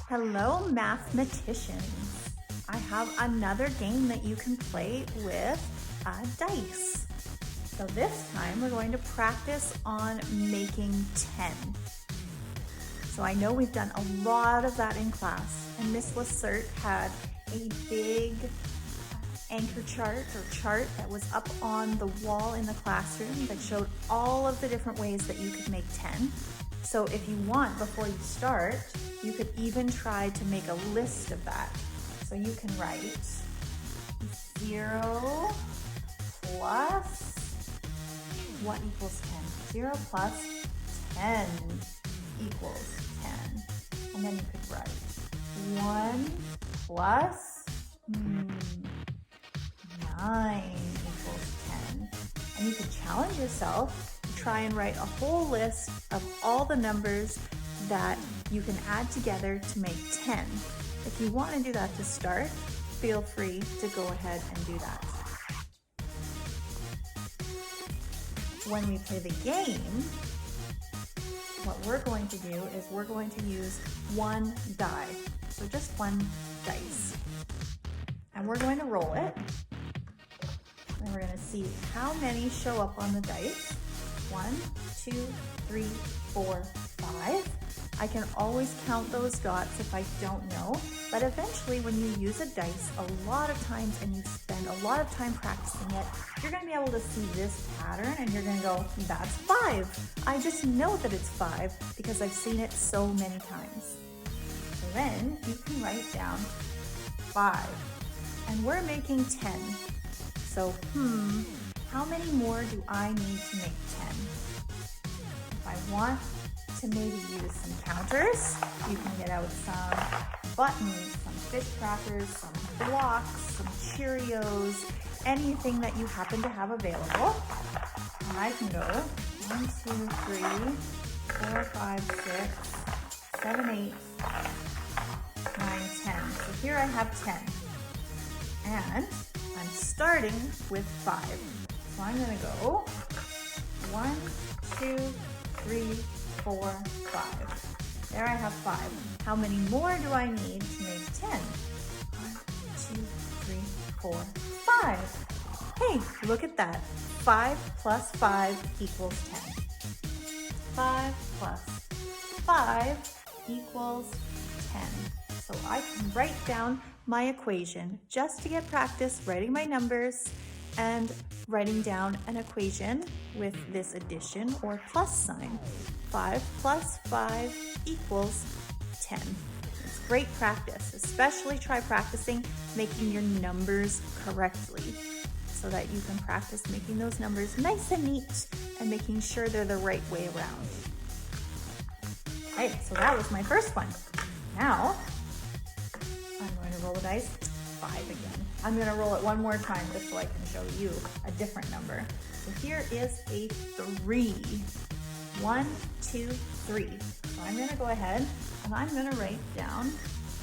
Hello, mathematicians. I have another game that you can play with dice. So this time we're going to practice on making 10. So I know we've done a lot of that in class, and Miss Lacerte had a big anchor chart or chart that was up on the wall in the classroom that showed all of the different ways that you could make 10. So if you want, before you start, you could even try to make a list of that. So you can write 0 plus what equals 10? 0 plus 10 equals 10. And then you could write 1 plus 9 equals 10. And you could challenge yourself to try and write a whole list of all the numbers that you can add together to make 10. If you want to do that to start, feel free to go ahead and do that. When we play the game, what we're going to do is we're going to use one die. So just one dice. And we're going to roll it. And we're going to see how many show up on the dice. 1, 2, 3, 4, 5. I can always count those dots if I don't know, but eventually when you use a dice a lot of times and you spend a lot of time practicing it, you're going to be able to see this pattern and you're going to go, that's 5. I just know that it's 5 because I've seen it so many times. So then you can write down 5, and we're making 10. So, how many more do I need to make 10? If I want to maybe use some counters, you can get out some buttons, some fish crackers, some blocks, some Cheerios, anything that you happen to have available. And I can go 1, 2, 3, 4, 5, 6, 7, 8, 9, 10. So here I have 10. And I'm starting with 5. So I'm going to go 1, 2, 3, 4, 5. There I have 5. How many more do I need to make 10? 1, 2, 3, 4, 5. Hey, look at that. 5 plus 5 equals 10. 5 plus 5 equals 10. So I can write down my equation just to get practice writing my numbers and writing down an equation with this addition or plus sign. 5 plus 5 equals 10. It's great practice, especially try practicing making your numbers correctly so that you can practice making those numbers nice and neat and making sure they're the right way around. Okay, so that was my first one. Now, I'm going to roll the dice. 5 again. I'm going to roll it one more time just so I can show you a different number. So here is a 3. 1, 2, 3. So I'm going to go ahead and I'm going to write down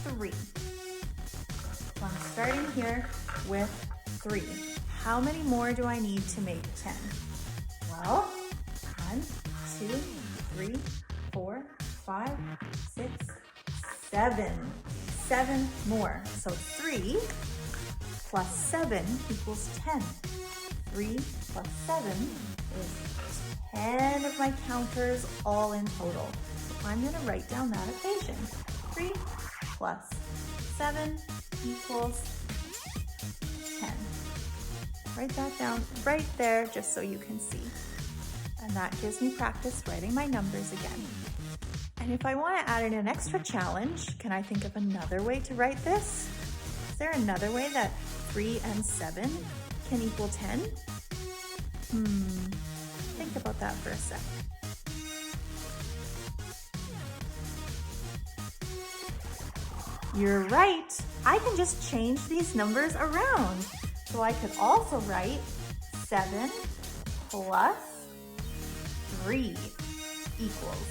3. So I'm starting here with 3. How many more do I need to make 10? Well, 1, 2, 3, 4, 5, 6, 7. 7 more. So 3 plus 7 equals 10. 3 plus 7 is 10 of my counters all in total. So I'm going to write down that equation. 3 plus 7 equals 10. Write that down right there just so you can see. And that gives me practice writing my numbers again. And if I want to add in an extra challenge, can I think of another way to write this? Is there another way that 3 and 7 can equal 10? Think about that for a sec. You're right. I can just change these numbers around. So I could also write 7 plus 3 equals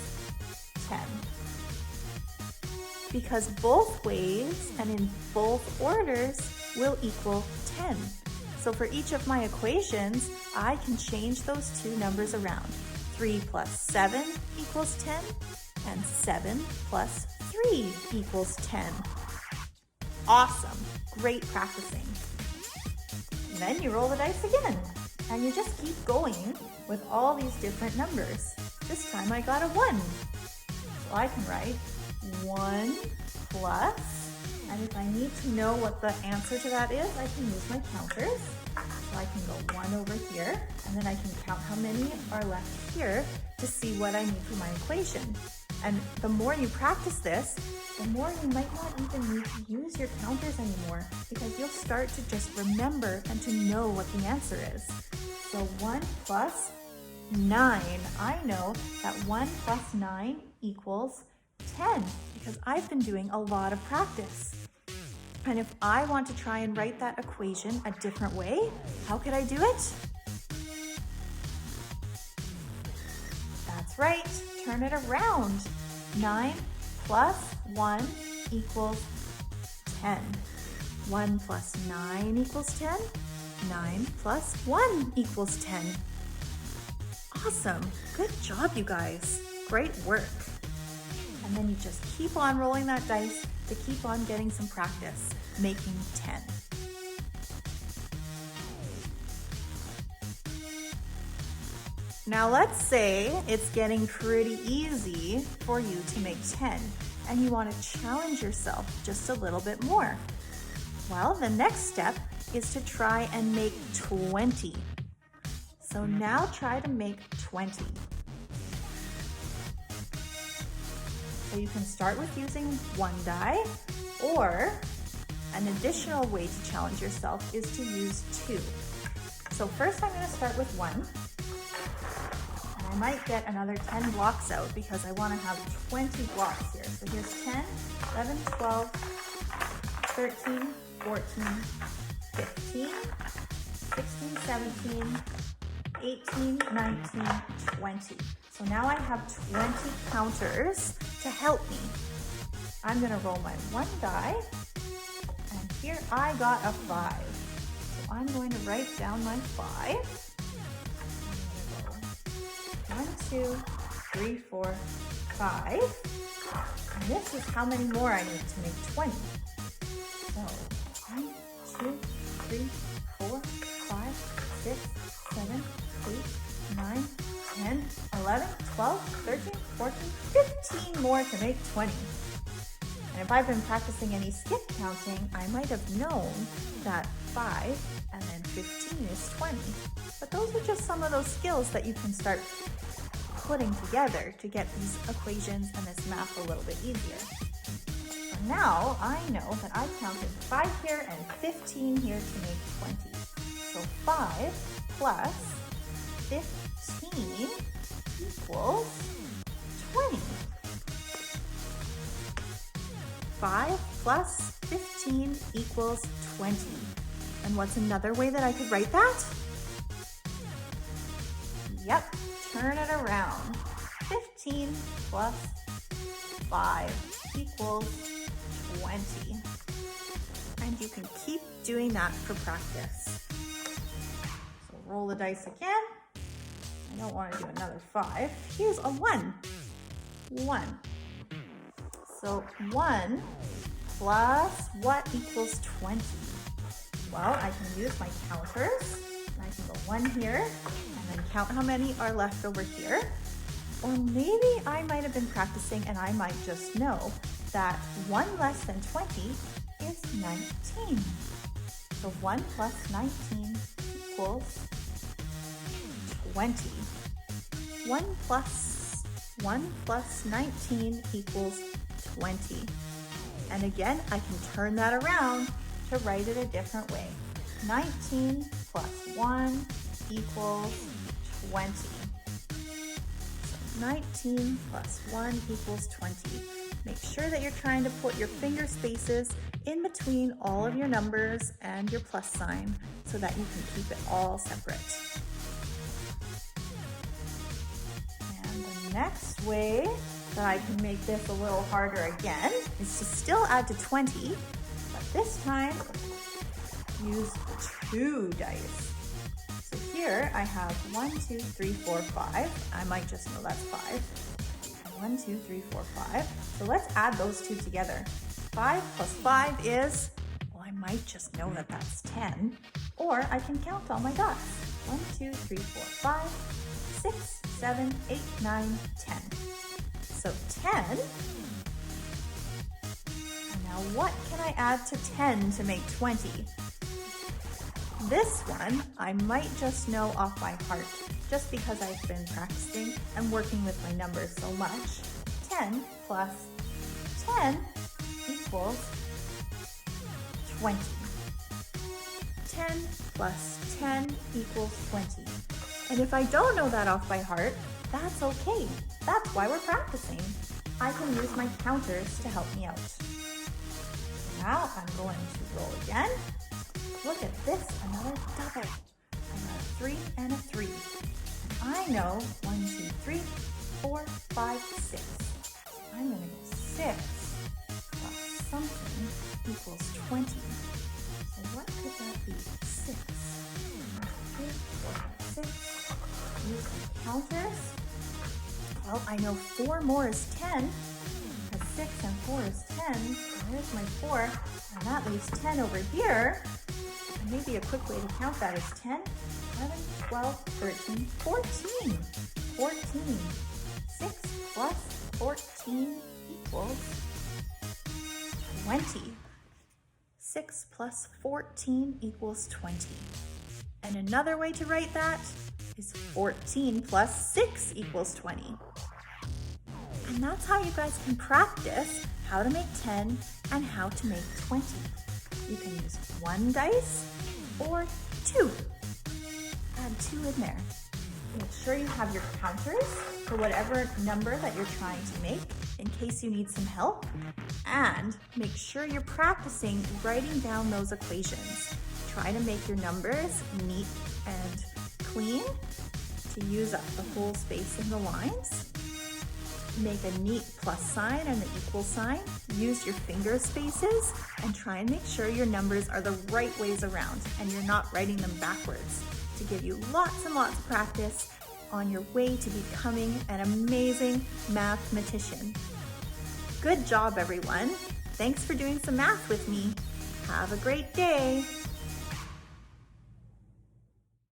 10. Because both ways and in both orders will equal 10. So for each of my equations, I can change those two numbers around. 3 plus 7 equals 10, and 7 plus 3 equals 10. Awesome, great practicing. And then you roll the dice again, and you just keep going with all these different numbers. This time I got a 1. So I can write 1 plus, and if I need to know what the answer to that is, I can use my counters. So I can go 1 over here, and then I can count how many are left here to see what I need for my equation. And the more you practice this, the more you might not even need to use your counters anymore, because you'll start to just remember and to know what the answer is. So 1 plus 9. I know that 1 plus 9 equals 10 because I've been doing a lot of practice. And if I want to try and write that equation a different way, how could I do it? That's right, turn it around. 9 plus 1 equals 10. 1 plus 9 equals 10. 9 plus 1 equals 10. Awesome, good job you guys. Great work. And then you just keep on rolling that dice to keep on getting some practice, making 10. Now let's say it's getting pretty easy for you to make 10 and you want to challenge yourself just a little bit more. Well, the next step is to try and make 20. So now try to make 20. So you can start with using 1 die, or an additional way to challenge yourself is to use 2. So first I'm going to start with 1. And I might get another 10 blocks out because I want to have 20 blocks here. So here's 10, 11, 12, 13, 14, 15, 16, 17, 18, 19, 20. So now I have 20 counters to help me. I'm gonna roll my 1 die, and here I got a 5. So I'm going to write down my 5. I'm gonna go 1, 2, 3, 4, 5. And this is how many more I need to make 20. So 1, 2, 3, 4, 5, 6, 7, 8, 9, 10, 11, 12, 13, 14, 15 more to make 20. And if I've been practicing any skip counting, I might have known that 5 and then 15 is 20. But those are just some of those skills that you can start putting together to get these equations and this math a little bit easier. So now I know that I counted 5 here and 15 here to make 20. So 5 plus 15 equals 20. 5 plus 15 equals 20. And what's another way that I could write that? Yep, turn it around. 15 plus 5 equals 20. And you can keep doing that for practice. So roll the dice again. I don't want to do another 5. Here's a 1. 1. So 1 plus what equals 20? Well, I can use my counters. And I can go 1 here and then count how many are left over here. Or maybe I might have been practicing and I might just know that 1 less than 20 is 19. So 1 plus 19 equals 20. 1 plus 19 equals 20. And again, I can turn that around to write it a different way. 19 plus 1 equals 20. So 19 plus 1 equals 20. Make sure that you're trying to put your finger spaces in between all of your numbers and your plus sign so that you can keep it all separate. And the next way that I can make this a little harder again is to still add to 20, but this time use 2 dice. So here I have 1, 2, 3, 4, 5. I might just know that's 5. And 1, 2, 3, 4, 5. So let's add those two together. 5 plus 5 is, well, I might just know that that's 10, or I can count all my dots. 1, 2, 3, 4, 5, 6, 7, 8, 9, 10. So 10. And now what can I add to 10 to make 20? This one I might just know off by heart, just because I've been practicing and working with my numbers so much. 10 plus 10 equals 20. 10 plus 10 equals 20. And if I don't know that off by heart, that's okay. That's why we're practicing. I can use my counters to help me out. Now I'm going to roll again. Look at this, another double. I got a 3 and a 3. I know 1, 2, 3, 4, 5, 6. I'm going to go 6 plus something equals 20. So what could that be? 6. 3, 4, 5, 6. Use my counters. Well, I know 4 more is 10. Because 6 and 4 is 10. There's my 4. And that leaves 10 over here. And maybe a quick way to count that is 10, 11, 12, 13, 14. 14. 6 plus 14 equals 20. 6 plus 14 equals 20. And another way to write that is 14 plus 6 equals 20. And that's how you guys can practice how to make 10 and how to make 20. You can use 1 dice or 2. Add 2 in there. Make sure you have your counters for whatever number that you're trying to make in case you need some help. And make sure you're practicing writing down those equations. Try to make your numbers neat and clean to use up the whole space in the lines. Make a neat plus sign and an equal sign. Use your finger spaces and try and make sure your numbers are the right ways around and you're not writing them backwards to give you lots and lots of practice on your way to becoming an amazing mathematician. Good job, everyone. Thanks for doing some math with me. Have a great day.